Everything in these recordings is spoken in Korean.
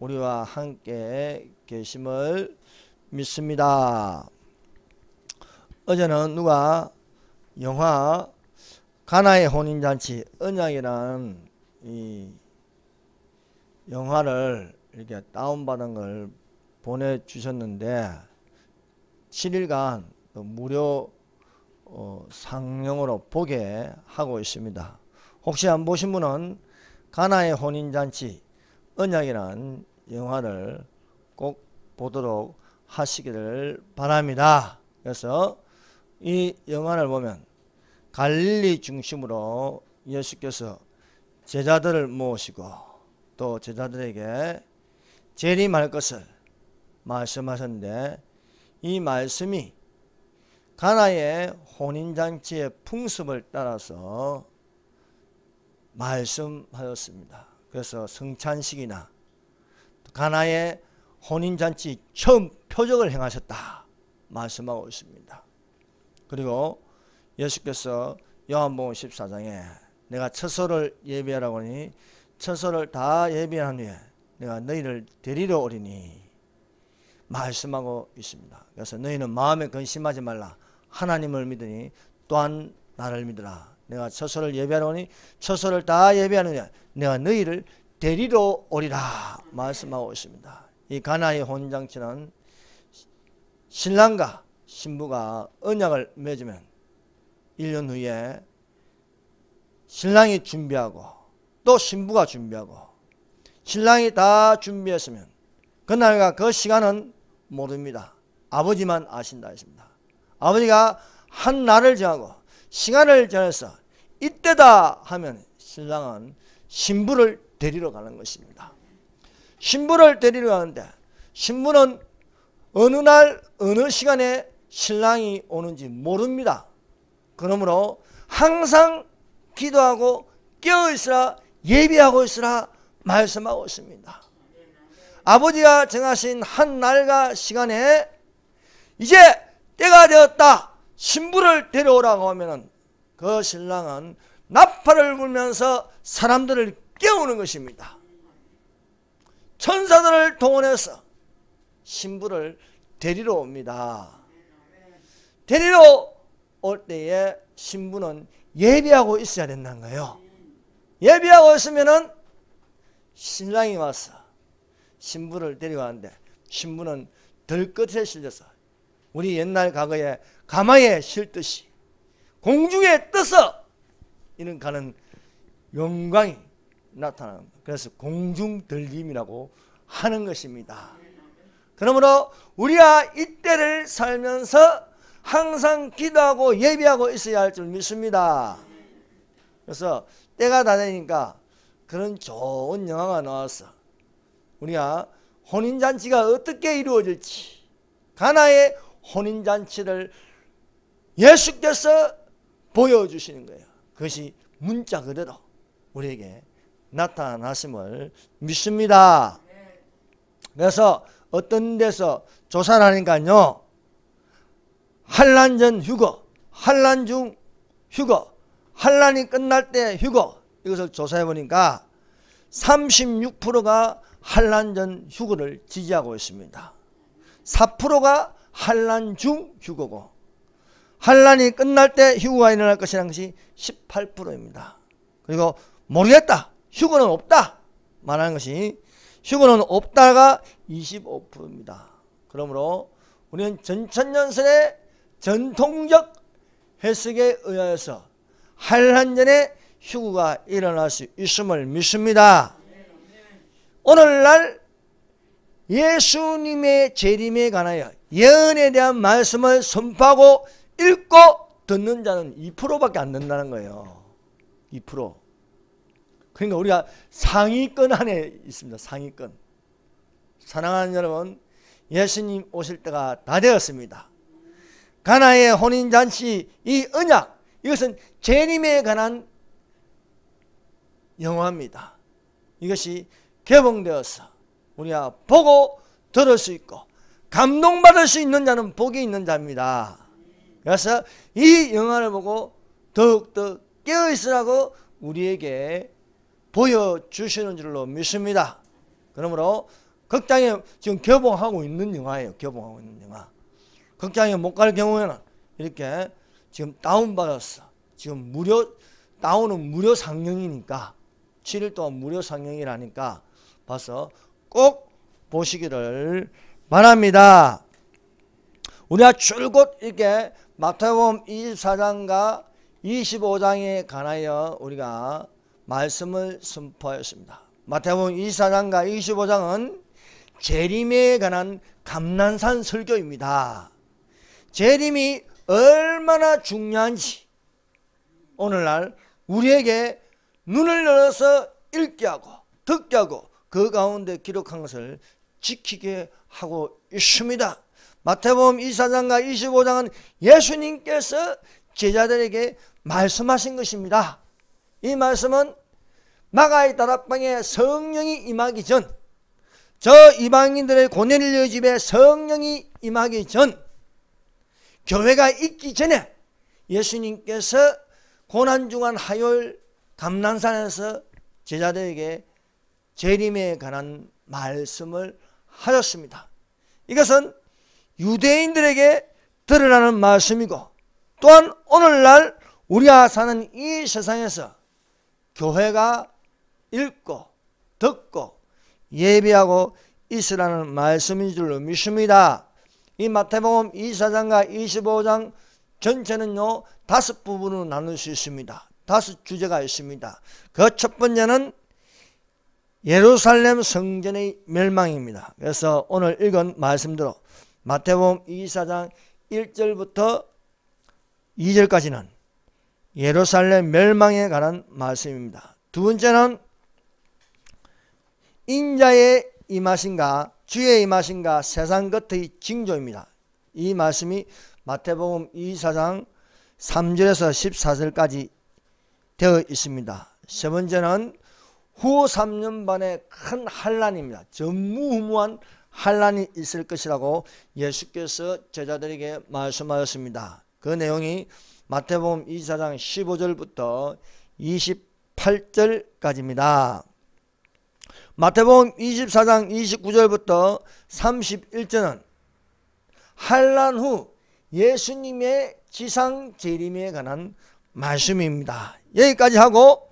우리와 함께 계심을 믿습니다. 어제는 누가 영화 가나의 혼인잔치 언약이라는 이 영화를 이렇게 다운받은 걸 보내주셨는데 7일간 무료 상영으로 보게 하고 있습니다. 혹시 안 보신 분은 가나의 혼인잔치 언약이라는 영화를 꼭 보도록 하시기를 바랍니다. 그래서 이 영화를 보면 갈릴리 중심으로 예수께서 제자들을 모으시고 또 제자들에게 재림할 것을 말씀하셨는데, 이 말씀이 가나의 혼인잔치의 풍습을 따라서 말씀하였습니다. 그래서 성찬식이나 가나의 혼인잔치 처음 표적을 행하셨다 말씀하고 있습니다. 그리고 예수께서 요한복음 14장에 내가 처소를 예비하라고 하니 처소를 다 예비한 후에 내가 너희를 데리러 오리니 말씀하고 있습니다. 그래서 너희는 마음에 근심하지 말라. 하나님을 믿으니 또한 나를 믿으라. 내가 처소를 예비하러 오니 처소를 다 예비하는 후에 내가 너희를 데리러 오리라 말씀하고 있습니다. 이 가나의 혼인잔치는 신랑과 신부가 언약을 맺으면 1년 후에 신랑이 준비하고 또 신부가 준비하고, 신랑이 다 준비했으면 그날과 그 시간은 모릅니다. 아버지만 아신다 했습니다. 아버지가 한 날을 정하고 시간을 정해서 이때다 하면 신랑은 신부를 데리러 가는 것입니다. 신부를 데리러 가는데 신부는 어느 날 어느 시간에 신랑이 오는지 모릅니다. 그러므로 항상 기도하고 깨어있으라, 예비하고 있으라 말씀하고 있습니다. 아버지가 정하신 한 날과 시간에 이제 때가 되었다, 신부를 데려오라고 하면은 그 신랑은 나팔을 불면서 사람들을 깨우는 것입니다. 천사들을 동원해서 신부를 데리러 옵니다. 데리러 올 때에 신부는 예비하고 있어야 된다는 거예요. 예비하고 있으면은 신랑이 와서 신부를 데려가는데 신부는 들끝에 실려서 우리 옛날 과거에 가마에 실듯이 공중에 떠서 이런 가는 영광이 나타납니다. 그래서 공중들김이라고 하는 것입니다. 그러므로 우리가 이때를 살면서 항상 기도하고 예비하고 있어야 할 줄 믿습니다. 그래서 때가 다 되니까 그런 좋은 영화가 나와서 우리가 혼인잔치가 어떻게 이루어질지, 가나의 혼인잔치를 예수께서 보여주시는 거예요. 그것이 문자 그대로 우리에게 나타나심을 믿습니다. 그래서 어떤 데서 조사를 하니까요, 환란 전 휴거, 환란 중 휴거, 환란이 끝날 때 휴거, 이것을 조사해 보니까 36%가 환란 전 휴거를 지지하고 있습니다. 4%가 환란 중 휴거고, 환란이 끝날 때 휴거가 일어날 것이라는 것이 18%입니다. 그리고 모르겠다, 휴거는 없다 말하는 것이, 휴거는 없다가 25%입니다. 그러므로 우리는 전천년설의 전통적 해석에 의하여서 환란 전에 휴거가 일어날 수 있음을 믿습니다. 오늘날 예수님의 재림에 관하여 예언에 대한 말씀을 선포하고 읽고 듣는 자는 2%밖에 안 된다는 거예요. 2%. 그러니까 우리가 상위권 안에 있습니다. 상위권. 사랑하는 여러분, 예수님 오실 때가 다 되었습니다. 가나의 혼인잔치, 이 언약, 이것은 재림에 관한 영화입니다. 이것이 개봉되어서 우리가 보고 들을 수 있고 감동받을 수 있는 자는 복이 있는 자입니다. 그래서 이 영화를 보고 더욱더 깨어있으라고 우리에게 보여주시는 줄로 믿습니다. 그러므로 극장에 지금 개봉하고 있는 영화예요. 개봉하고 있는 영화. 극장에 못 갈 경우에는 이렇게 지금 다운받았어. 지금 다운은 무료 상영이니까 7일 동안 무료 상영이라니까 봐서 꼭 보시기를 바랍니다. 우리가 줄곧 이렇게 마태복음 24장과 25장에 관하여 우리가 말씀을 선포하였습니다. 마태복음 24장과 25장은 재림에 관한 감난산 설교입니다. 재림이 얼마나 중요한지 오늘날 우리에게 눈을 열어서 읽게 하고 듣게 하고 그 가운데 기록한 것을 지키게 하고 있습니다. 마태복음 24장과 25장은 예수님께서 제자들에게 말씀하신 것입니다. 이 말씀은 마가의 다락방에 성령이 임하기 전, 저 이방인들의 고넬료 집에 성령이 임하기 전, 교회가 있기 전에 예수님께서 고난중한 화요일 감난산에서 제자들에게 재림에 관한 말씀을 하셨습니다. 이것은 유대인들에게 드러나는 말씀이고 또한 오늘날 우리가 사는 이 세상에서 교회가 읽고 듣고 예배하고 있으라는 말씀인 줄 믿습니다. 이 마태복음 24장과 25장 전체는요 5부분으로 나눌 수 있습니다. 5 주제가 있습니다. 그 첫 번째는 예루살렘 성전의 멸망입니다. 그래서 오늘 읽은 말씀대로 마태복음 24장 1절부터 2절까지는 예루살렘 멸망에 관한 말씀입니다. 두 번째는 인자의 임하신가 주의 임하신가 세상 끝의 징조입니다. 이 말씀이 마태복음 24장 3절에서 14절까지 되어 있습니다. 세 번째는 후 3년 반의 큰 환난입니다. 전무후무한 환난이 있을 것이라고 예수께서 제자들에게 말씀하셨습니다. 그 내용이 마태복음 24장 15절부터 28절까지입니다. 마태복음 24장 29절부터 31절은 환난 후 예수님의 지상 재림에 관한 말씀입니다. 여기까지 하고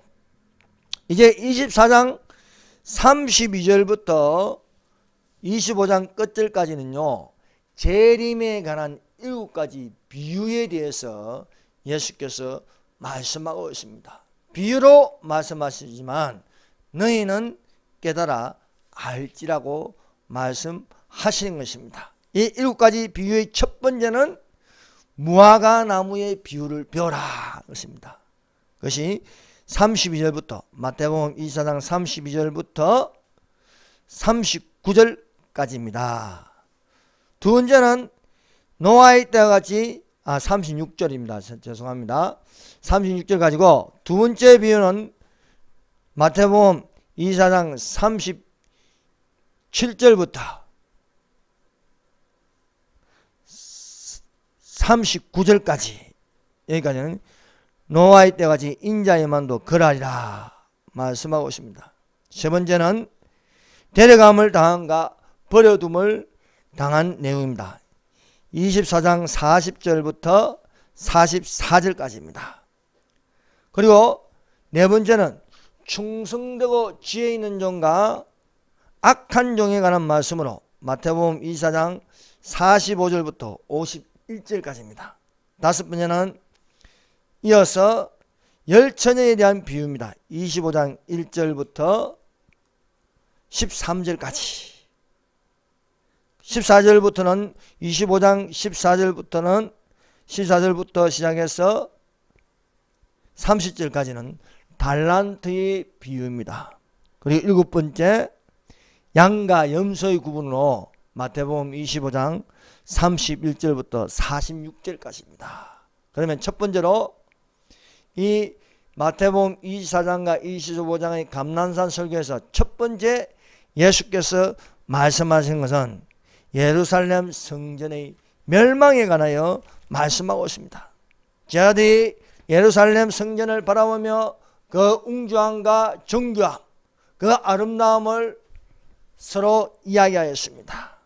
이제 24장 32절부터 25장 끝절까지는요 재림에 관한 7가지 비유에 대해서 예수께서 말씀하고 있습니다. 비유로 말씀하시지만 너희는 깨달아 알지라고 말씀하시는 것입니다. 이 7가지 비유의 첫 번째는 무화과 나무의 비유를 배워라 것입니다. 그것이 32절부터 마태복음 24장 32절부터 39절까지입니다. 두 번째는 노아의 때와 같이 36절입니다. 죄송합니다. 36절 가지고 두 번째 비유는 마태복음 24장 37절부터 39절까지 여기까지는 노아의 때와 같이 인자의 만도 그러하리라 말씀하고 있습니다. 세 번째는 데려감을 당한가 버려둠을 당한 내용입니다. 24장 40절부터 44절까지입니다. 그리고 네 번째는 충성되고 지혜 있는 종과 악한 종에 관한 말씀으로 마태복음 24장 45절부터 51절까지입니다. 다섯 번째는 이어서 열처녀에 대한 비유입니다. 25장 1절부터 13절까지 14절부터는 25장 14절부터 시작해서 30절까지는 달란트의 비유입니다. 그리고 일곱 번째 양과 염소의 구분으로 마태복음 25장 31절부터 46절까지입니다. 그러면 첫 번째로 이 마태복음 24장과 25장의 감난산 설교에서 첫 번째 예수께서 말씀하신 것은 예루살렘 성전의 멸망에 관하여 말씀하고 있습니다. 제자들이 예루살렘 성전을 바라보며 그 웅장함과 정교함, 그 아름다움을 서로 이야기하였습니다.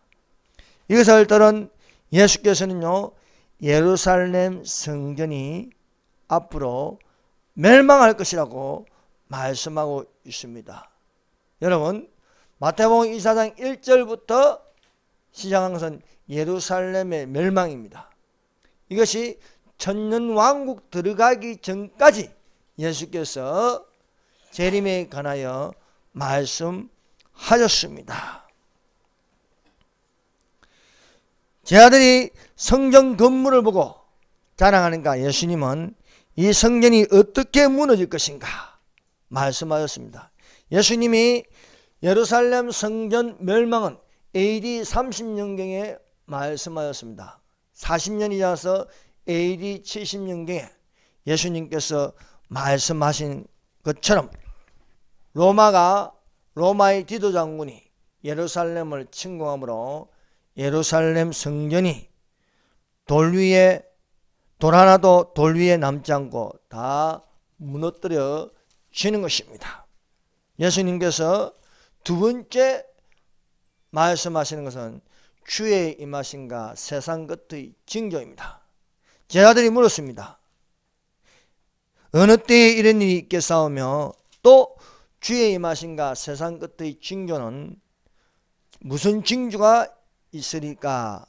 이것을 들은 예수께서는요, 예루살렘 성전이 앞으로 멸망할 것이라고 말씀하고 있습니다. 여러분, 마태복음 24장 1절부터 시작한 것은 예루살렘의 멸망입니다. 이것이 천년왕국 들어가기 전까지 예수께서 재림에 관하여 말씀하셨습니다. 제 아들이 성전 건물을 보고 자랑하는가, 예수님은 이 성전이 어떻게 무너질 것인가 말씀하셨습니다. 예수님이 예루살렘 성전 멸망은 AD 30년경에 말씀하셨습니다. 40년이 지나서 AD 70년경에 예수님께서 말씀하신 것처럼 로마의 디도 장군이 예루살렘을 침공함으로 예루살렘 성전이 돌 하나도 돌 위에 남지 않고 다 무너뜨려지는 것입니다. 예수님께서 두 번째 말씀하시는 것은 주의 임하심과 세상 끝의 징조입니다. 제자들이 물었습니다. 어느 때에 이런 일이 있겠사오며 또 주의 임하심과 세상 끝의 징조는 무슨 징조가 있으리까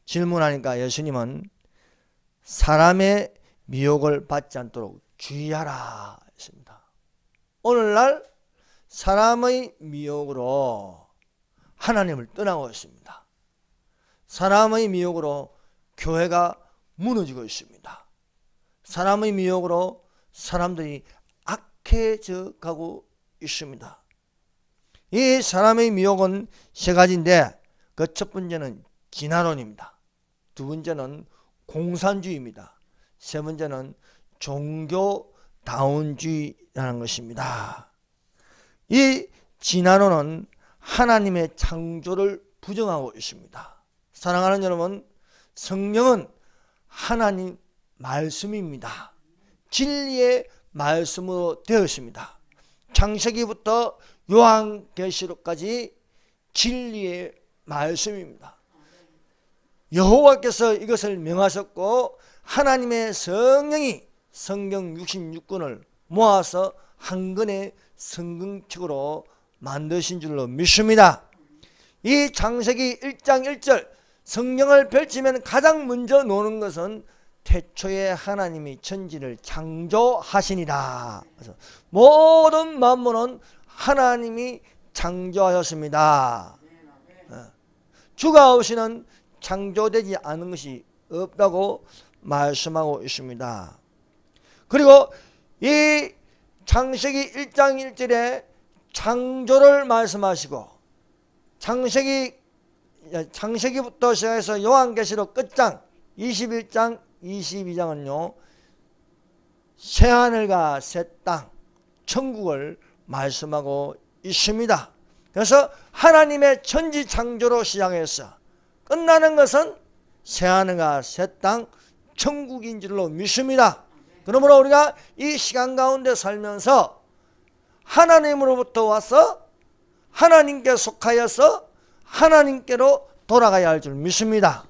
질문하니까 예수님은 사람의 미혹을 받지 않도록 주의하라 했습니다. 오늘날 사람의 미혹으로 하나님을 떠나고 있습니다. 사람의 미혹으로 교회가 무너지고 있습니다. 사람의 미혹으로 사람들이 악해져 가고 있습니다. 이 사람의 미혹은 세 가지인데 그 첫 번째는 진화론입니다. 두 번째는 공산주의입니다. 세 번째는 종교다운주의라는 것입니다. 이 진화론은 하나님의 창조를 부정하고 있습니다. 사랑하는 여러분, 성령은 하나님 말씀입니다. 진리의 말씀으로 되어 있습니다. 창세기부터 요한계시록까지 진리의 말씀입니다. 여호와께서 이것을 명하셨고 하나님의 성령이 성경 66권을 모아서 한 권의 성경책으로 만드신 줄로 믿습니다. 이 창세기 1장 1절 성경을 펼치면 가장 먼저 나오는 것은 태초에 하나님이 천지를 창조하시니라. 그래서 모든 만물은 하나님이 창조하셨습니다. 주가 없이는 창조되지 않은 것이 없다고 말씀하고 있습니다. 그리고 이 창세기 1장 1절에 창조를 말씀하시고 창세기부터 시작해서 요한계시록 끝장 21장 22장은요 새하늘과 새 땅 천국을 말씀하고 있습니다. 그래서 하나님의 천지 창조로 시작해서 끝나는 것은 새하늘과 새 땅 천국인 줄로 믿습니다. 그러므로 우리가 이 시간 가운데 살면서 하나님으로부터 와서 하나님께 속하여서 하나님께로 돌아가야 할 줄 믿습니다.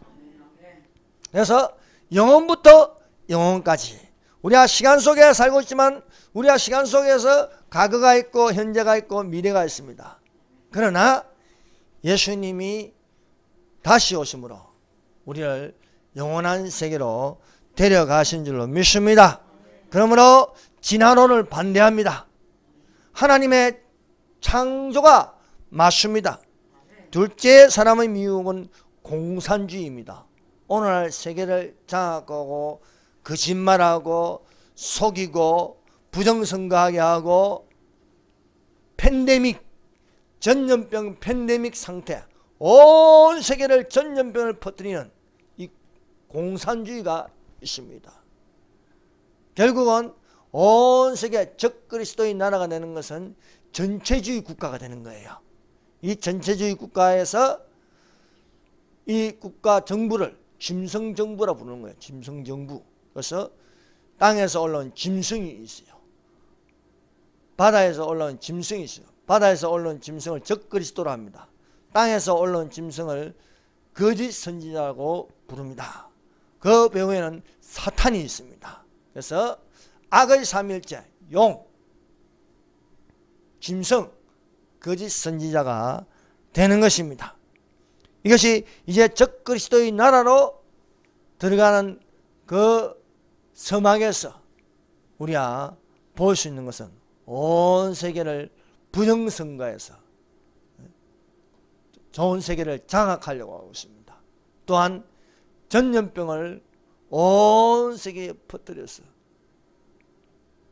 그래서 영혼부터 영혼까지 우리가 시간 속에 살고 있지만 우리가 시간 속에서 과거가 있고 현재가 있고 미래가 있습니다. 그러나 예수님이 다시 오심으로 우리를 영원한 세계로 데려가신 줄로 믿습니다. 그러므로 진화론을 반대합니다. 하나님의 창조가 맞습니다. 둘째 사람의 미혹은 공산주의입니다. 오늘날 세계를 장악하고 거짓말하고 속이고 부정선거하게 하고 팬데믹, 전염병 팬데믹 상태, 온 세계를 전염병을 퍼뜨리는 이 공산주의가 있습니다. 결국은 온 세계 적그리스도의 나라가 되는 것은 전체주의 국가가 되는 거예요. 이 전체주의 국가에서 이 국가 정부를 짐승정부라 부르는 거예요. 짐승정부. 그래서 땅에서 올라온 짐승이 있어요. 바다에서 올라온 짐승이 있어요. 바다에서 올라온 짐승을 적그리스도라 합니다. 땅에서 올라온 짐승을 거짓 선지자라고 부릅니다. 그 배후에는 사탄이 있습니다. 그래서 악의 삼일체, 용, 짐승, 거짓 선지자가 되는 것입니다. 이것이 이제 적그리스도의 나라로 들어가는 그 서막에서 우리가 볼 수 있는 것은 온 세계를 부정선거해서 좋은 세계를 장악하려고 하고 있습니다. 또한 전염병을 온 세계에 퍼뜨려서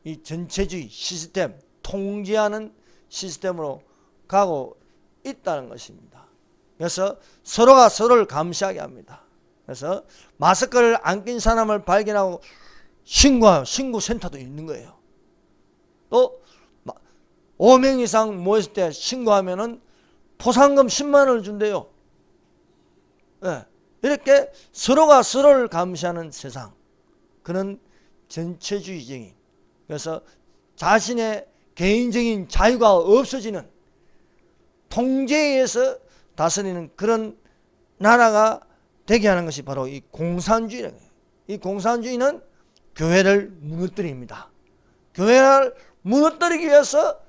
이 전체주의 시스템, 통제하는 시스템으로 가고 있다는 것입니다. 그래서 서로가 서로를 감시하게 합니다. 그래서 마스크를 안 낀 사람을 발견하고 신고센터도 있는 거예요. 또 5명 이상 모였을 때 신고하면은 포상금 10만 원을 준대요. 네. 이렇게 서로가 서로를 감시하는 세상, 그런 전체주의적인, 그래서 자신의 개인적인 자유가 없어지는, 통제에 의해서 다스리는 그런 나라가 되게 하는 것이 바로 이 공산주의라는 거예요. 이 공산주의는 교회를 무너뜨립니다. 교회를 무너뜨리기 위해서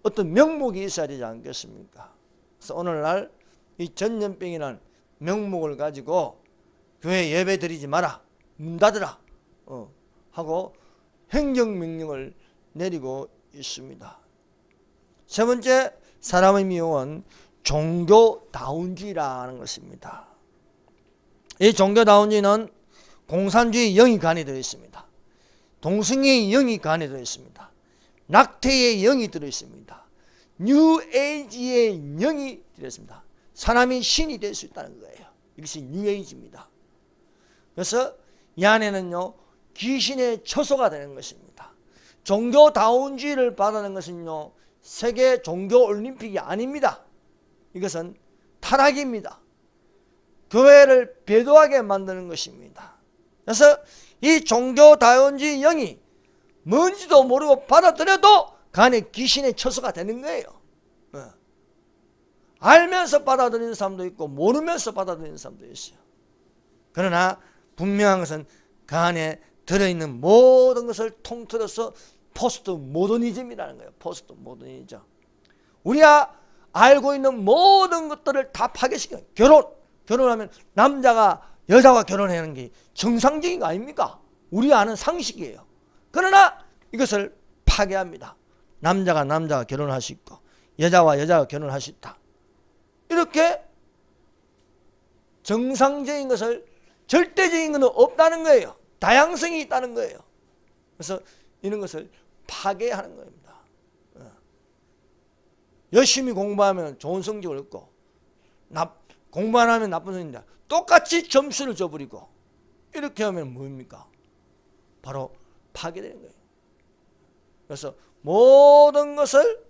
어떤 명목이 있어야 되지 않겠습니까? 그래서 오늘날 이 전염병이라는 명목을 가지고 교회 예배 드리지 마라, 문 닫으라 하고 행정명령을 내리고 있습니다. 세 번째, 사람의 미혹은 종교다운주의라는 것입니다. 이 종교다운주의는 공산주의 영이 간이 되어 있습니다. 동성애의 영이 간이 되어 있습니다. 낙태의 영이 들어 있습니다. 뉴에이지의 영이 들어 있습니다. 사람이 신이 될 수 있다는 거예요. 이것이 뉴에이지입니다. 그래서 이 안에는요, 귀신의 처소가 되는 것입니다. 종교다운주의를 받아낸 것은요, 세계 종교올림픽이 아닙니다. 이것은 타락입니다. 교회를 배도하게 만드는 것입니다. 그래서 이 종교다운주의 영이 뭔지도 모르고 받아들여도 간에 귀신의 처소가 되는 거예요. 알면서 받아들이는 사람도 있고 모르면서 받아들이는 사람도 있어요. 그러나 분명한 것은 그 안에 들어있는 모든 것을 통틀어서 포스트 모더니즘이라는 거예요. 포스트 모더니즘. 우리가 알고 있는 모든 것들을 다 파괴시켜요. 결혼하면 남자가 여자와 결혼하는 게 정상적인 거 아닙니까? 우리가 아는 상식이에요. 그러나 이것을 파괴합니다. 남자가 결혼할 수 있고 여자와 여자가 결혼할 수 있다. 이렇게 정상적인 것을, 절대적인 것은 없다는 거예요. 다양성이 있다는 거예요. 그래서 이런 것을 파괴하는 겁니다. 열심히 공부하면 좋은 성적을 얻고 공부 안 하면 나쁜 성적입니다. 똑같이 점수를 줘버리고 이렇게 하면 뭡니까? 바로 파괴되는 거예요. 그래서 모든 것을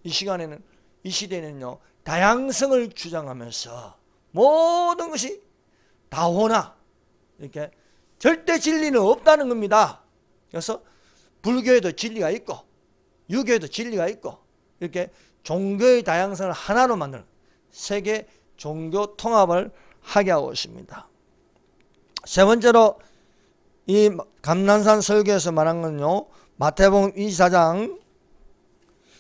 이 시대에는요, 다양성을 주장하면서 모든 것이 다원화, 이렇게 절대 진리는 없다는 겁니다. 그래서 불교에도 진리가 있고 유교에도 진리가 있고 이렇게 종교의 다양성을 하나로 만드는 세계 종교 통합을 하게 하고 있습니다. 세 번째로 이 감난산 설교에서 말한 건요, 마태복음 24장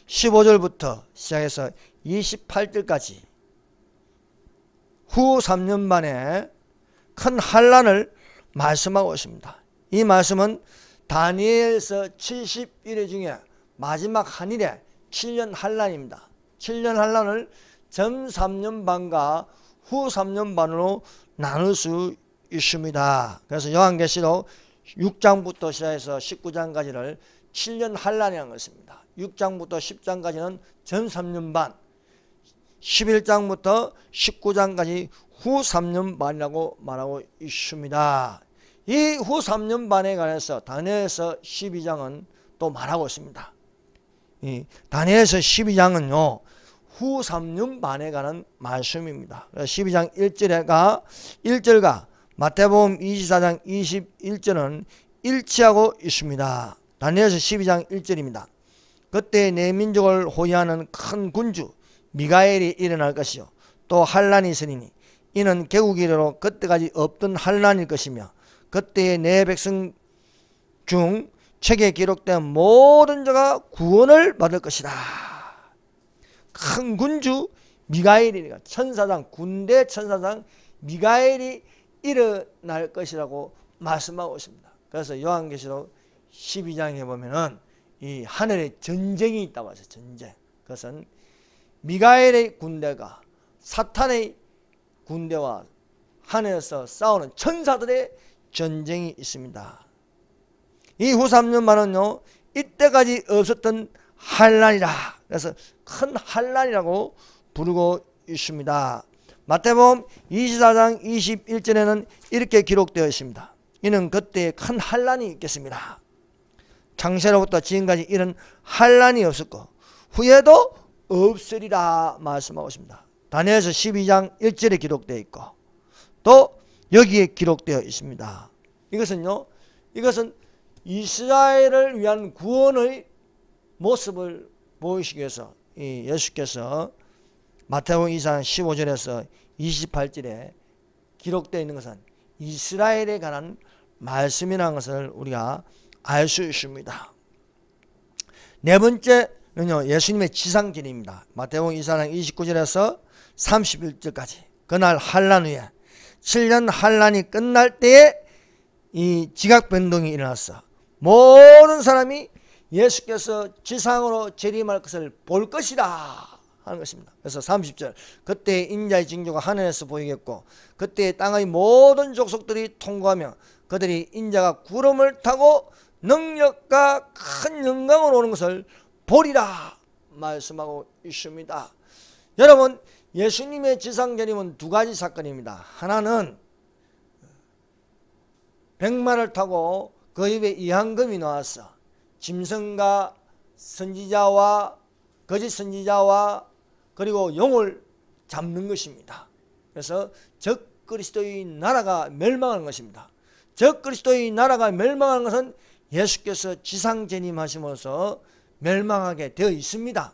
15절부터 시작해서 28절까지 후 3년 만에 큰 환란을 말씀하고 있습니다. 이 말씀은 다니엘서 70일의 중에 마지막 한 일에 7년 환란입니다. 7년 환란을 전 3년 반과 후 3년 반으로 나눌 수 있습니다. 그래서 요한계시록 6장부터 시작해서 19장까지를 7년 환란이라는 것입니다. 6장부터 10장까지는 전 3년 반, 11장부터 19장까지 후 3년 반이라고 말하고 있습니다. 이 후 3년 반에 관해서 다니엘서 12장은 또 말하고 있습니다. 이 다니엘서 12장은요, 후 3년 반에 관한 말씀입니다. 12장 1절과 마태복음 24장 21절은 일치하고 있습니다. 다니엘서 12장 1절입니다. 그때 내 민족을 호위하는 큰 군주 미가엘이 일어날 것이요 또 환란이 있으리니 이는 개국 이래로 그때까지 없던 환란일 것이며 그때에 내 백성 중 책에 기록된 모든 자가 구원을 받을 것이다. 큰 군주 미가엘이니까 천사장, 군대 천사장 미가엘이 일어날 것이라고 말씀하고 있습니다. 그래서 요한계시록 12장에 보면은 이 하늘에 전쟁이 있다고 하죠. 전쟁. 그것은 미가엘의 군대가 사탄의 군대와 하늘에서 싸우는 천사들의 전쟁이 있습니다. 이 후 3년만은요 이때까지 없었던 환란이라, 그래서 큰 환란이라고 부르고 있습니다. 마태복음 24장 21절에는 이렇게 기록되어 있습니다. 이는 그때 큰 환란이 있겠습니다. 창세로부터 지금까지 이런 환란이 없었고 후에도 없으리라 말씀하고 있습니다. 다니엘서 12장 1절에 기록되어 있고 또 여기에 기록되어 있습니다. 이것은 이스라엘을 위한 구원의 모습을 보이시기 위해서 이 예수께서 마태복음 24장 15절에서 28절에 기록되어 있는 것은 이스라엘에 관한 말씀이라는 것을 우리가 알 수 있습니다. 네 번째는요, 예수님의 지상진입니다. 마태복음 24장 29절에서 31절까지 그날 환란 후에 7년 환란이 끝날 때에 이 지각 변동이 일어났어. 모든 사람이 예수께서 지상으로 재림할 것을 볼 것이다 하는 것입니다. 그래서 30절 그때 인자의 징조가 하늘에서 보이겠고 그때 땅의 모든 족속들이 통과하며 그들이 인자가 구름을 타고 능력과 큰 영광으로 오는 것을 보리라 말씀하고 있습니다. 여러분, 예수님의 지상재림은 두 가지 사건입니다. 하나는 백마를 타고 그 입에 이한금이 나왔어. 짐승과 선지자와 거짓 선지자와 그리고 용을 잡는 것입니다. 그래서 적그리스도의 나라가 멸망하는 것입니다. 적그리스도의 나라가 멸망하는 것은 예수께서 지상재림하시면서 멸망하게 되어 있습니다.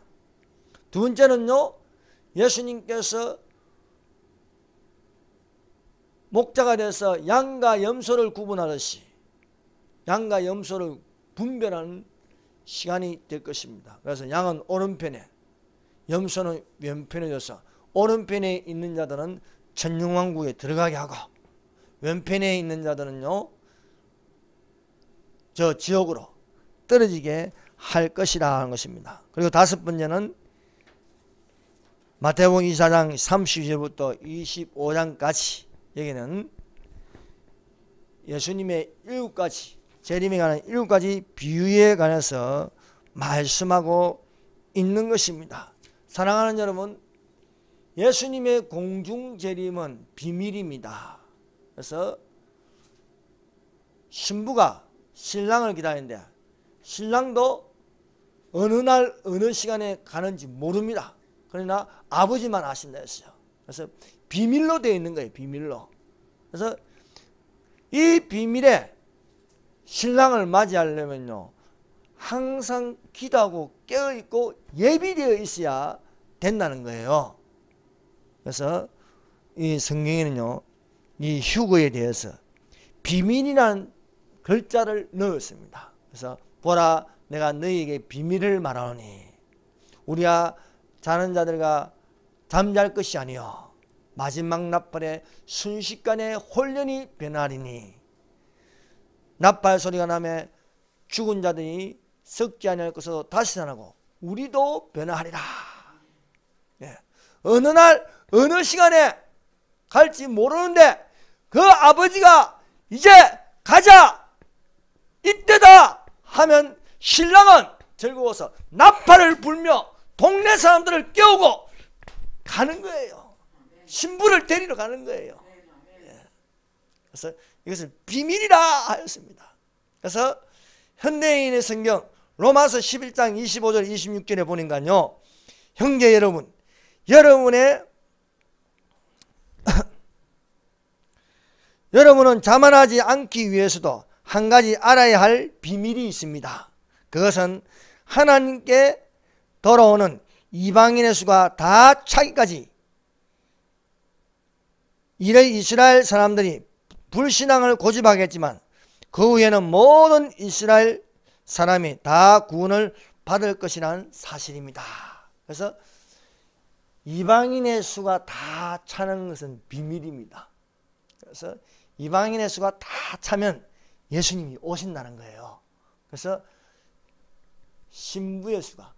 두 번째는요, 예수님께서 목자가 돼서 양과 염소를 구분하듯이 양과 염소를 분별하는 시간이 될 것입니다. 그래서 양은 오른편에, 염소는 왼편에 져서 오른편에 있는 자들은 천년왕국에 들어가게 하고 왼편에 있는 자들은요 저 지옥으로 떨어지게 할 것이라 하는 것입니다. 그리고 다섯 번째는 마태복음 24장 32절부터 25장까지 여기는 예수님의 7가지 재림에 관한 7가지 비유에 관해서 말씀하고 있는 것입니다. 사랑하는 여러분, 예수님의 공중 재림은 비밀입니다. 그래서 신부가 신랑을 기다리는데 신랑도 어느 날 어느 시간에 가는지 모릅니다. 그러나 아버지만 아신다 했어요. 그래서 비밀로 되어 있는 거예요. 비밀로. 그래서 이 비밀에 신랑을 맞이하려면요 항상 기도하고 깨어있고 예비되어 있어야 된다는 거예요. 그래서 이 성경에는요 이 휴거에 대해서 비밀이라는 글자를 넣었습니다. 그래서 보라 내가 너희에게 비밀을 말하노니 우리가 자는 자들과 잠잘 것이 아니요 마지막 나팔에 순식간에 혼련이 변하리니 나팔 소리가 나매 죽은 자들이 썩지 아니할 것으로 다시 살아나고 우리도 변화하리라. 예. 어느 날 어느 시간에 갈지 모르는데 그 아버지가 이제 가자 이때다 하면 신랑은 즐거워서 나팔을 불며 동네 사람들을 깨우고 가는 거예요. 신부를 데리러 가는 거예요. 예. 그래서 이것을 비밀이라 하였습니다. 그래서 현대인의 성경 로마서 11장 25절 26절에 보니까요 형제 여러분 여러분은 자만하지 않기 위해서도 한 가지 알아야 할 비밀이 있습니다. 그것은 하나님께 돌아오는 이방인의 수가 다 차기까지 이래 이스라엘 사람들이 불신앙을 고집하겠지만 그 후에는 모든 이스라엘 사람이 다 구원을 받을 것이라는 사실입니다. 그래서 이방인의 수가 다 차는 것은 비밀입니다. 그래서 이방인의 수가 다 차면 예수님이 오신다는 거예요. 그래서 신부의 수가,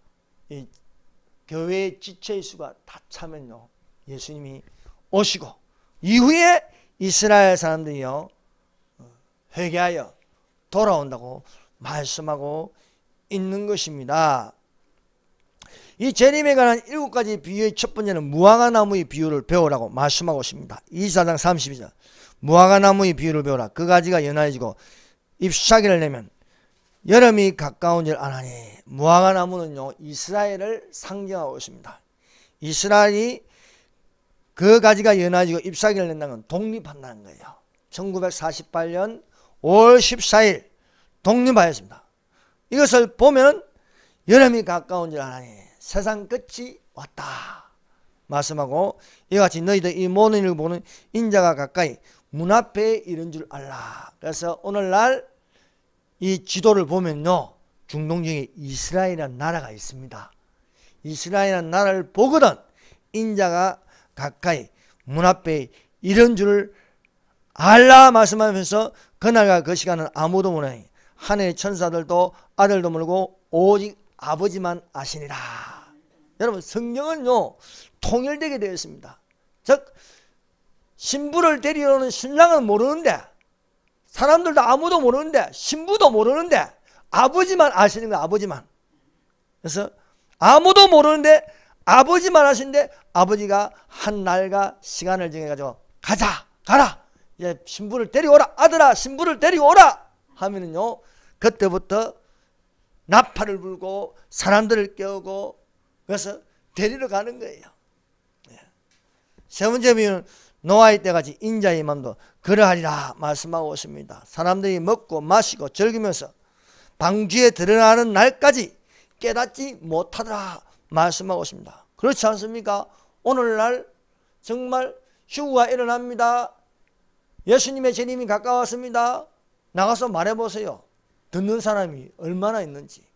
이 교회의 지체의 수가 다 차면요 예수님이 오시고 이후에 이스라엘 사람들이요 회개하여 돌아온다고 말씀하고 있는 것입니다. 이 재림에 관한 7가지 비유의 첫 번째는 무화과 나무의 비유를 배우라고 말씀하고 있습니다. 24장 32절 무화과 나무의 비유를 배우라. 그 가지가 연하여지고 잎사귀를 내면 여름이 가까운 줄 아나니. 무화과 나무는요 이스라엘을 상징하고 있습니다. 이스라엘이 그 가지가 연하여지고 잎사귀를 낸다는 건 독립한다는 거예요. 1948년 5월 14일 독립하였습니다. 이것을 보면 여름이 가까운 줄 아나니 세상 끝이 왔다 말씀하고 이와 같이 너희들 이 모든 일을 보는 인자가 가까이 문 앞에 이른 줄 알라. 그래서 오늘날 이 지도를 보면요 중동 중에 이스라엘이라는 나라가 있습니다. 이스라엘이라는 나라를 보거든 인자가 가까이 문 앞에 이른 줄 알라 말씀하면서 그날과 그 시간은 아무도 모르니 하늘의 천사들도 아들도 모르고 오직 아버지만 아시니라. 여러분 성경은요 통일되게 되어 있습니다. 즉 신부를 데리러 오는 신랑은 모르는데 사람들도 아무도 모르는데 신부도 모르는데 아버지만 아시는 거야. 아버지만. 그래서 아무도 모르는데 아버지만 아시는데 아버지가 한 날과 시간을 정해가지고 가라 이제 신부를 데리오라. 아들아 신부를 데리오라 하면은요 그때부터 나팔을 불고 사람들을 깨우고 그래서 데리러 가는 거예요. 세 번째 비유는 노아의 때같이 인자의 마음도 그러하리라 말씀하고 있습니다. 사람들이 먹고 마시고 즐기면서 방주에 드러나는 날까지 깨닫지 못하더라 말씀하고 있습니다. 그렇지 않습니까? 오늘날 정말 휴가 일어납니다. 예수님의 재림이 가까웠습니다. 나가서 말해보세요. 듣는 사람이 얼마나 있는지.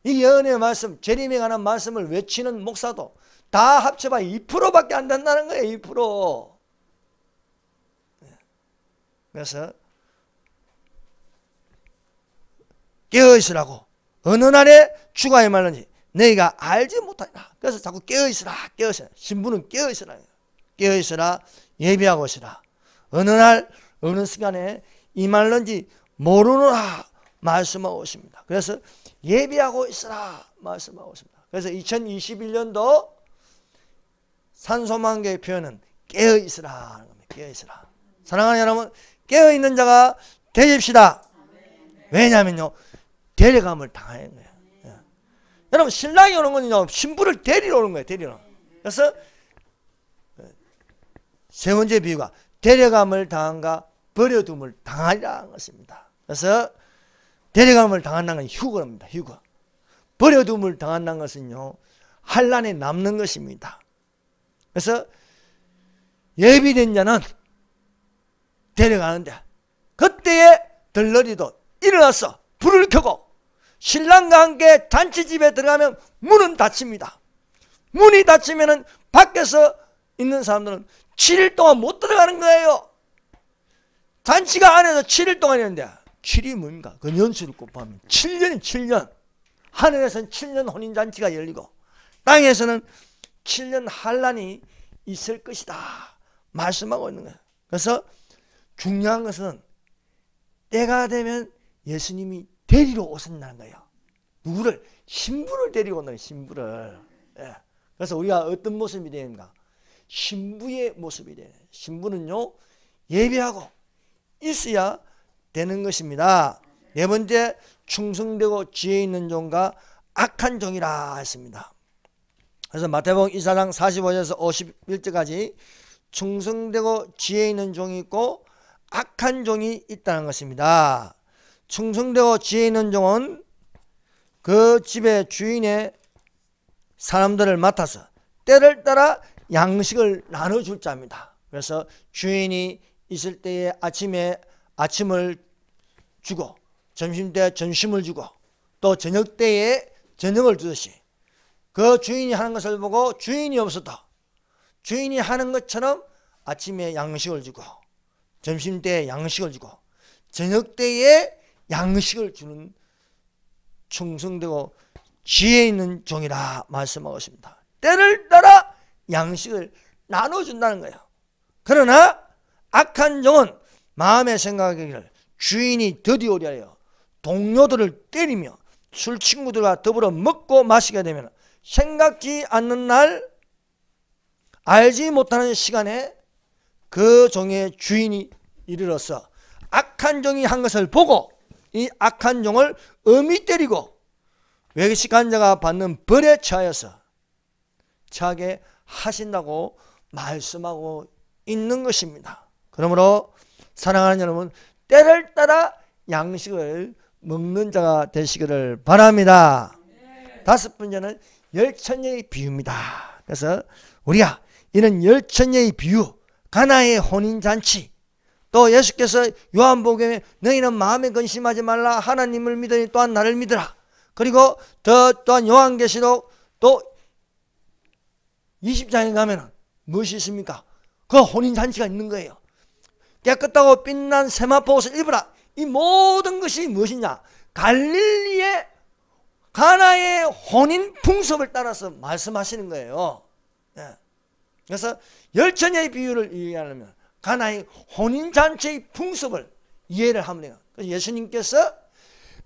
이 예언의 말씀, 재림에 관한 말씀을 외치는 목사도 다 합쳐봐 2%밖에 안 된다는 거예요. 2%. 그래서 깨어있으라고 어느 날에 주가 임하는지 너희가 알지 못하리라. 그래서 자꾸 깨어있으라. 신부는 깨어있으라. 깨어있으라. 예비하고 있으라. 어느 날 어느 시간에 임하는지 모르노라 말씀하고 있습니다. 그래서 예비하고 있으라 말씀하고 있습니다. 그래서 2021년도 산소망교의 표현은 깨어있으라. 깨어있으라. 사랑하는 여러분 깨어있는 자가 되십시다. 왜냐하면요 데려감을 당하는 거예요. 여러분 신랑이 오는 건요 신부를 데리러 오는 거예요. 데리러. 그래서 세 번째 비유가 데려감을 당한가 버려둠을 당하리라는 것입니다. 그래서 데려감을 당한다는 건 휴거입니다. 휴거. 버려둠을 당한다는 것은요 환난에 남는 것입니다. 그래서 예비된 자는 데려가는데 그때에 들러리도 일어나서 불을 켜고 신랑과 함께 잔치집에 들어가면 문은 닫힙니다. 문이 닫히면 밖에서 있는 사람들은 7일 동안 못 들어가는 거예요. 잔치가 안에서 7일 동안 있는데 7이 뭡니까? 그 연수를 곱하면 7년이 7년. 하늘에서는 7년 혼인잔치가 열리고 땅에서는 7년 환난이 있을 것이다 말씀하고 있는 거예요. 그래서 중요한 것은 때가 되면 예수님이 데리러 오신다는 거예요. 누구를? 신부를 데리고 온다는 거예요. 신부를. 그래서 우리가 어떤 모습이 되는가? 신부의 모습이 돼요. 신부는요 예배하고 있어야 되는 것입니다. 네 번째 충성되고 지혜 있는 종과 악한 종이라 했습니다. 그래서 마태복음 24장 45절에서 51절까지 충성되고 지혜 있는 종이 있고 악한 종이 있다는 것입니다. 충성되고 지혜 있는 종은 그 집의 주인의 사람들을 맡아서 때를 따라 양식을 나눠줄 자입니다. 그래서 주인이 있을 때에 아침에 아침을 주고 점심때 점심을 주고 또 저녁 때에 저녁을 주듯이 그 주인이 하는 것을 보고 주인이 없어도 주인이 하는 것처럼 아침에 양식을 주고 점심때에 양식을 주고 저녁 때에 양식을 주는 충성되고 지혜 있는 종이라 말씀하고 있습니다. 때를 따라 양식을 나눠준다는 거예요. 그러나 악한 종은 마음에 생각하기를 주인이 더디오리 하여 동료들을 때리며 술 친구들과 더불어 먹고 마시게 되면 생각지 않는 날 알지 못하는 시간에 그 종의 주인이 이르러서 악한 종이 한 것을 보고 이 악한 종을 엄히 때리고 외식한 자가 받는 벌에 처하여서 처하게 하신다고 말씀하고 있는 것입니다. 그러므로 사랑하는 여러분, 때를 따라 양식을 먹는 자가 되시기를 바랍니다. 다섯 번째는 열처녀의 비유입니다. 그래서 우리가 이런 열처녀의 비유, 가나의 혼인잔치, 또 예수께서 요한복음에 너희는 마음에 근심하지 말라 하나님을 믿으니 또한 나를 믿으라. 그리고 또한 요한계시록 또 20장에 가면 무엇이 있습니까? 그 혼인잔치가 있는 거예요. 깨끗하고 빛난 세마포 옷을 입으라. 이 모든 것이 무엇이냐? 갈릴리의 가나의 혼인 풍습을 따라서 말씀하시는 거예요. 그래서 열처녀의 비유를 이해하려면 가나의 혼인잔치의 풍습을 이해를 하면 돼요. 그래서 예수님께서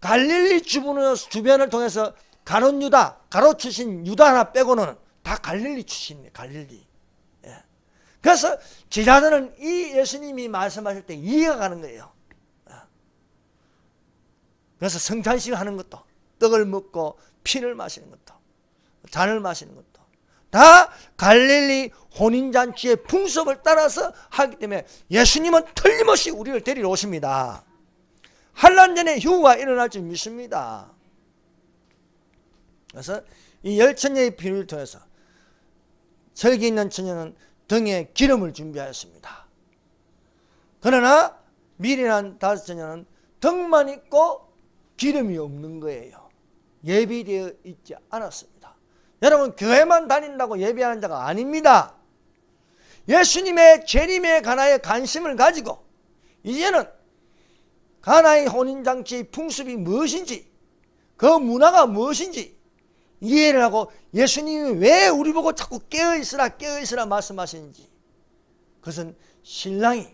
갈릴리 주변을 통해서 가룟 유다, 가로치신 유다 하나 빼고는 다 갈릴리 출신이에요. 갈릴리. 그래서 제자들은 이 예수님이 말씀하실 때 이해가 가는 거예요. 그래서 성찬식 하는 것도, 떡을 먹고 피를 마시는 것도, 잔을 마시는 것도 다 갈릴리 혼인잔치의 풍습을 따라서 하기 때문에 예수님은 틀림없이 우리를 데리러 오십니다. 환난 전에 휴가 일어날 줄 믿습니다. 그래서 이 열처녀의 비유를 통해서 설기 있는 처녀는 등에 기름을 준비하였습니다. 그러나 미련한 다섯 처녀는 등만 있고 기름이 없는 거예요. 예비되어 있지 않았습니다. 여러분, 교회만 다닌다고 예배하는 자가 아닙니다. 예수님의 재림의 가나에 관심을 가지고 이제는 가나의 혼인잔치의 풍습이 무엇인지, 그 문화가 무엇인지 이해를 하고 예수님이 왜 우리 보고 자꾸 깨어있으라 말씀하시는지, 그것은 신랑이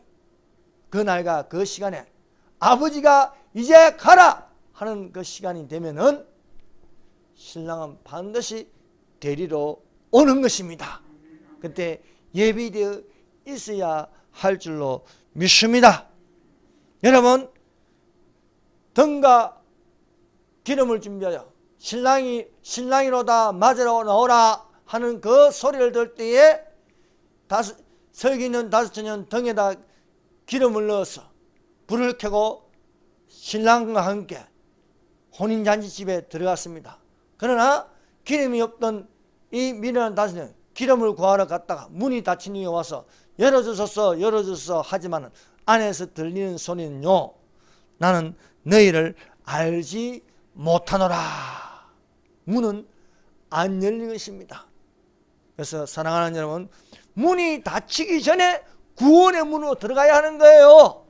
그 날과 그 시간에 아버지가 이제 가라 하는 그 시간이 되면은 신랑은 반드시 데리러 오는 것입니다. 그때 예비되어 있어야 할 줄로 믿습니다. 여러분, 등과 기름을 준비하여 신랑이로다 맞으러 나오라 하는 그 소리를 들을 때에 설기 있는 다섯 처녀는 등에다 기름을 넣어서 불을 켜고 신랑과 함께 혼인잔치집에 들어갔습니다. 그러나 기름이 없던 이 미련한 다섯 처녀는 기름을 구하러 갔다가 문이 닫힌 이에 와서 열어주소서 하지만 안에서 들리는 소리는요, 나는 너희를 알지 못하노라. 문은 안 열린 것입니다. 그래서 사랑하는 여러분, 문이 닫히기 전에 구원의 문으로 들어가야 하는 거예요.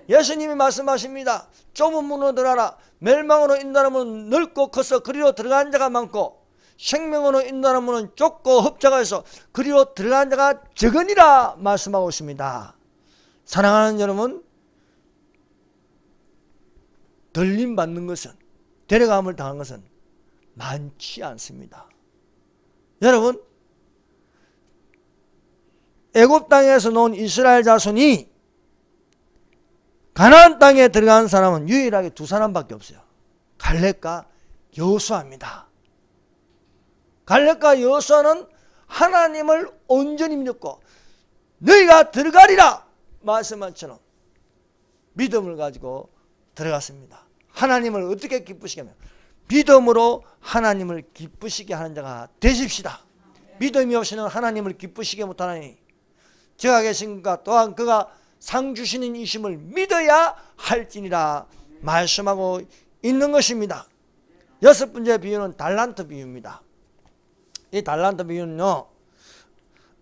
예수님이 말씀하십니다. 좁은 문으로 들어가라. 멸망으로 인도하는 문은 넓고 커서 그리로 들어간 자가 많고 생명으로 인도하는 문은 좁고 흡자가 있어 그리로 들어간 자가 적으니라 말씀하고 있습니다. 사랑하는 여러분, 들림 받는 것은, 데려감을 당한 것은 많지 않습니다. 여러분, 애굽 땅에서 놓은 이스라엘 자손이 가나안 땅에 들어간 사람은 유일하게 두 사람밖에 없어요. 갈렙과 여호수아입니다. 갈렙과 여호수아는 하나님을 온전히 믿고 너희가 들어가리라 말씀한 처럼 믿음을 가지고 들어갔습니다. 하나님을 어떻게 기쁘시게 하면 믿음으로 하나님을 기쁘시게 하는 자가 되십시다. 믿음이 없이는 하나님을 기쁘시게 못하나니 저가 계신가 또한 그가 상 주시는 이심을 믿어야 할지니라 말씀하고 있는 것입니다. 여섯 번째 비유는 달란트 비유입니다. 이 달란트 비유는요,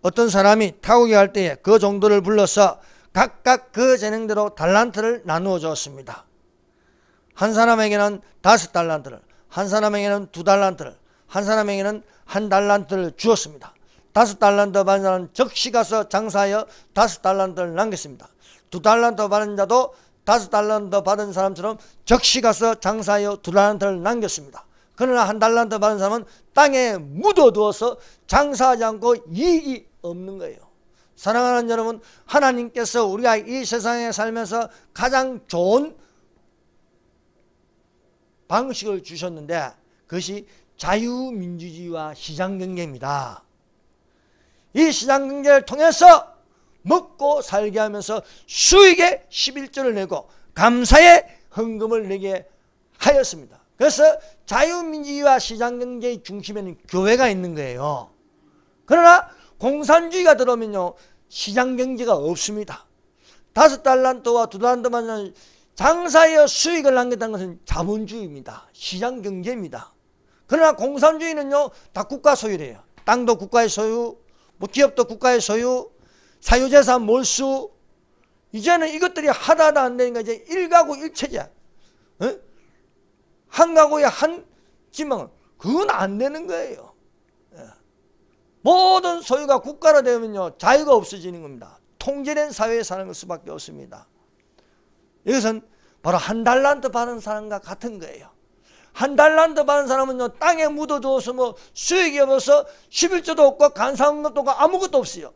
어떤 사람이 타국에 할 때에 그 정도를 불러서 각각 그 재능대로 달란트를 나누어 주었습니다. 한 사람에게는 5달란트를, 한 사람에게는 2달란트를, 한 사람에게는 1달란트를 주었습니다. 5달란트 받은 자는 즉시 가서 장사하여 5달란트를 남겼습니다. 2달란트 받은 자도 5달란트 받은 사람처럼 즉시 가서 장사하여 2달란트를 남겼습니다. 그러나 1달란트 받은 사람은 땅에 묻어두어서 장사하지 않고 이익이 없는 거예요. 사랑하는 여러분, 하나님께서 우리가 이 세상에 살면서 가장 좋은 방식을 주셨는데 그것이 자유민주주의와 시장경제입니다. 이 시장경제를 통해서 먹고 살게 하면서 수익의 11조를 내고 감사의 헌금을 내게 하였습니다. 그래서 자유민주주의와 시장경제의 중심에는 교회가 있는 거예요. 그러나 공산주의가 들어오면요, 시장경제가 없습니다. 5달란트와 2달란트만 장사하여 수익을 남겼다는 것은 자본주의입니다. 시장경제입니다. 그러나 공산주의는요, 다 국가 소유래요. 땅도 국가의 소유, 뭐 기업도 국가의 소유, 사유재산 몰수. 이제는 이것들이 하나도 안 되니까 이제 일가구 일체제, 한 가구에 한 지망은 그건 안 되는 거예요. 모든 소유가 국가로 되면요, 자유가 없어지는 겁니다. 통제된 사회에 사는 수밖에 없습니다. 이것은 바로 1달란트 받은 사람과 같은 거예요. 1달란트 받은 사람은요, 땅에 묻어두어서 뭐 수익이 없어서 11조도 없고 간사한 것도 없고 아무것도 없어요.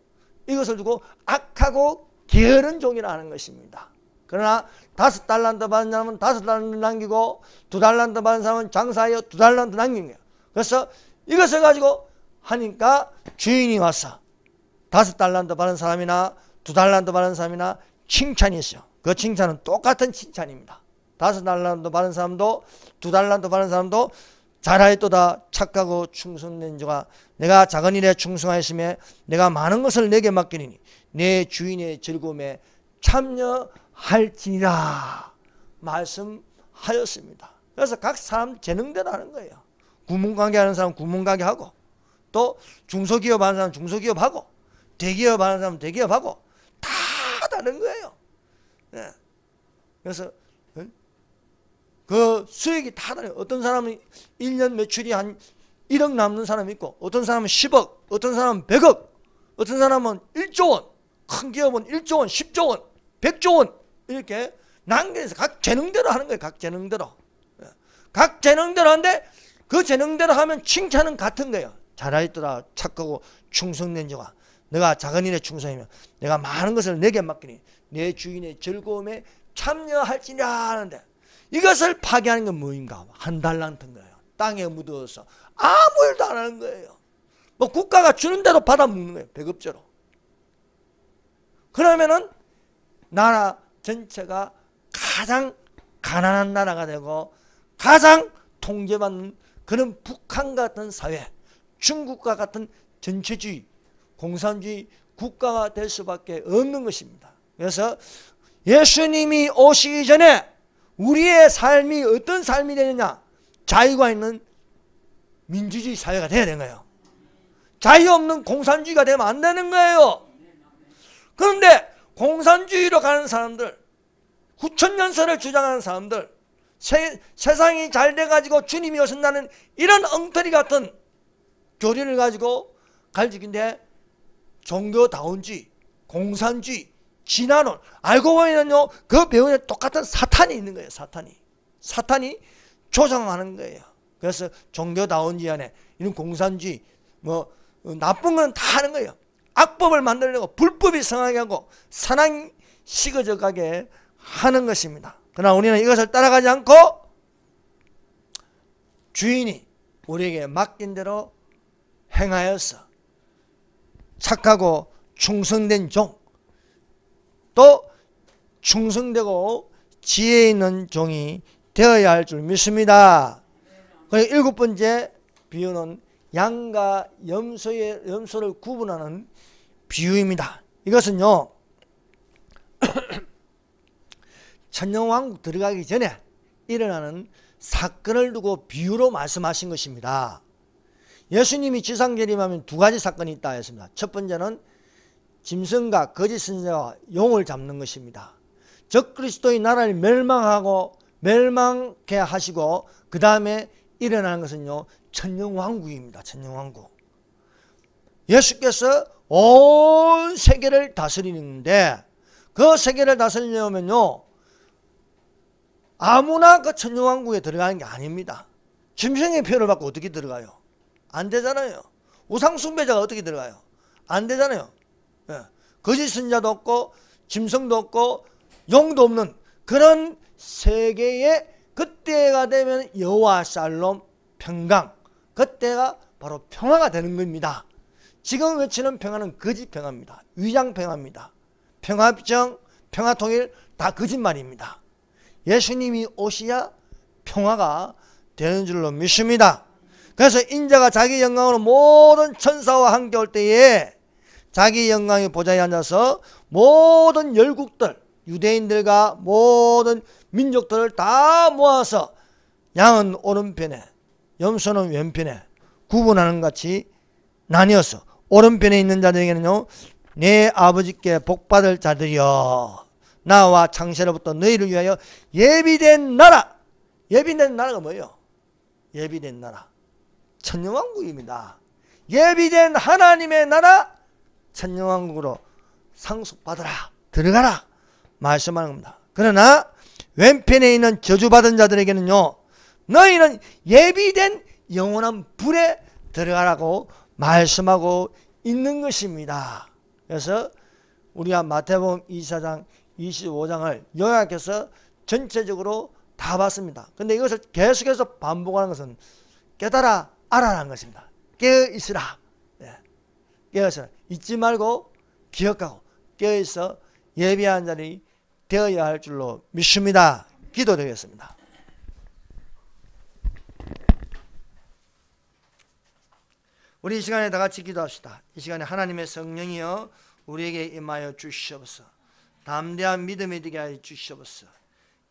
이것을 두고 악하고 게으른 종이라 하는 것입니다. 그러나 5달란트 받은 사람은 5달란트 남기고 2달란트 받은 사람은 장사하여 2달란트 남긴 거예요. 그래서 이것을 가지고 하니까 주인이 와서 5달란트 받은 사람이나 2달란트 받은 사람이나 칭찬이 있어요. 그 칭찬은 똑같은 칭찬입니다. 5달란트 받은 사람도 2달란트 받은 사람도 잘하였도다 착하고 충성된 자가 내가 작은 일에 충성하였으며 내가 많은 것을 내게 맡기니 내 주인의 즐거움에 참여할지니라 말씀하였습니다. 그래서 각 사람 재능대로 하는 거예요. 구문가게 하는 사람 구문가게 하고, 또 중소기업 하는 사람 중소기업 하고, 대기업 하는 사람 대기업 하고, 다 다른 거예요. 네. 그래서 그 수익이 다 다르요. 어떤 사람은 1년 매출이 한 1억 남는 사람이 있고, 어떤 사람은 10억, 어떤 사람은 100억, 어떤 사람은 1조 원, 큰 기업은 1조 원, 10조 원, 100조 원 이렇게 남겨서 각 재능대로 하는 거예요. 각 재능대로. 각 재능대로 하는데 그 재능대로 하면 칭찬은 같은 거예요. 잘하였더라 착하고 충성된 자가 내가 작은 일에 충성이면 내가 많은 것을 내게 맡기니 내 주인의 즐거움에 참여할지냐 하는데, 이것을 파괴하는 건 뭐인가? 1달란트인 거예요. 땅에 묻어서 아무 일도 안 하는 거예요. 뭐 국가가 주는 대로 받아먹는 거예요. 배급제로. 그러면은 나라 전체가 가장 가난한 나라가 되고 가장 통제받는 그런 북한 같은 사회, 중국과 같은 전체주의, 공산주의 국가가 될 수밖에 없는 것입니다. 그래서 예수님이 오시기 전에 우리의 삶이 어떤 삶이 되느냐? 자유가 있는 민주주의 사회가 돼야 되는 거예요. 자유 없는 공산주의가 되면 안 되는 거예요. 그런데 공산주의로 가는 사람들, 후천연설을 주장하는 사람들, 세상이 잘 돼가지고 주님이 오신다는 이런 엉터리 같은 교리를 가지고 갈지긴데, 종교다운주의, 공산주의, 진화론, 알고 보면요 그 배후에 똑같은 사탄이 있는 거예요. 사탄이 조장하는 거예요. 그래서 종교다운주의 안에 이런 공산주의, 뭐 나쁜 건 다 하는 거예요. 악법을 만들려고 불법이 성하게 하고 사랑이 식어져 가게 하는 것입니다. 그러나 우리는 이것을 따라가지 않고 주인이 우리에게 맡긴 대로 행하여서 착하고 충성된 종, 또 충성되고 지혜 있는 종이 되어야 할 줄 믿습니다. 그리고 일곱 번째 비유는 양과 염소를 구분하는 비유입니다. 이것은요 천년왕국 들어가기 전에 일어나는 사건을 두고 비유로 말씀하신 것입니다. 예수님이 지상재림하면 두 가지 사건이 있다 했습니다. 첫 번째는 짐승과 거짓 선지자와 용을 잡는 것입니다. 적그리스도의 나라를 멸망케 하시고 그 다음에 일어나는 것은요 천년왕국입니다. 천년왕국. 예수께서 온 세계를 다스리는데 그 세계를 다스리려면요 아무나 그 천년왕국에 들어가는 게 아닙니다. 짐승의 표를 받고 어떻게 들어가요? 안 되잖아요. 우상숭배자가 어떻게 들어가요? 안 되잖아요. 예. 거짓 선지자도 없고 짐승도 없고 용도 없는 그런 세계에 그때가 되면 여호와 샬롬 평강, 그때가 바로 평화가 되는 겁니다. 지금 외치는 평화는 거짓 평화입니다. 위장 평화입니다. 평화협정, 평화통일 다 거짓말입니다. 예수님이 오셔야 평화가 되는 줄로 믿습니다. 그래서 인자가 자기 영광으로 모든 천사와 함께 올 때에 자기 영광의 보좌에 앉아서 모든 열국들, 유대인들과 모든 민족들을 다 모아서 양은 오른편에 염소는 왼편에 구분하는 같이 나뉘어서 오른편에 있는 자들에게는요 내 아버지께 복받을 자들이여 나와 창세로부터 너희를 위하여 예비된 나라. 예비된 나라가 뭐예요? 예비된 나라 천년왕국입니다. 예비된 하나님의 나라 천년왕국으로 상속받으라 들어가라 말씀하는 겁니다. 그러나 왼편에 있는 저주받은 자들에게는요 너희는 예비된 영원한 불에 들어가라고 말씀하고 있는 것입니다. 그래서 우리가 마태복음 24장 25장을 요약해서 전체적으로 다 봤습니다. 근데 이것을 계속해서 반복하는 것은 깨달아 알아라는 것입니다. 깨어있으라. 깨어있으라. 잊지 말고 기억하고 깨어있어 예비한 자리 되어야 할 줄로 믿습니다. 기도드리겠습니다. 우리 이 시간에 다 같이 기도합시다. 이 시간에 하나님의 성령이여 우리에게 임하여 주시옵소서. 담대한 믿음이 되게 하여 주시옵소서.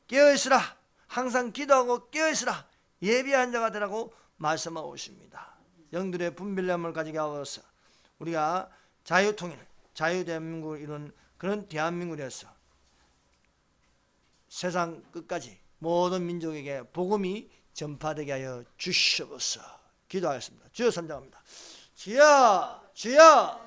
깨어있으라. 항상 기도하고 깨어있으라. 예비한 자가 되라고 말씀하고 있습니다. 영들의 분별력을 가지게 하옵소서. 우리가 자유통일, 자유대한민국을 이룬 그런 대한민국에서 세상 끝까지 모든 민족에게 복음이 전파되게 하여 주시옵소서. 기도하겠습니다. 주여 선장합니다. 주여 주여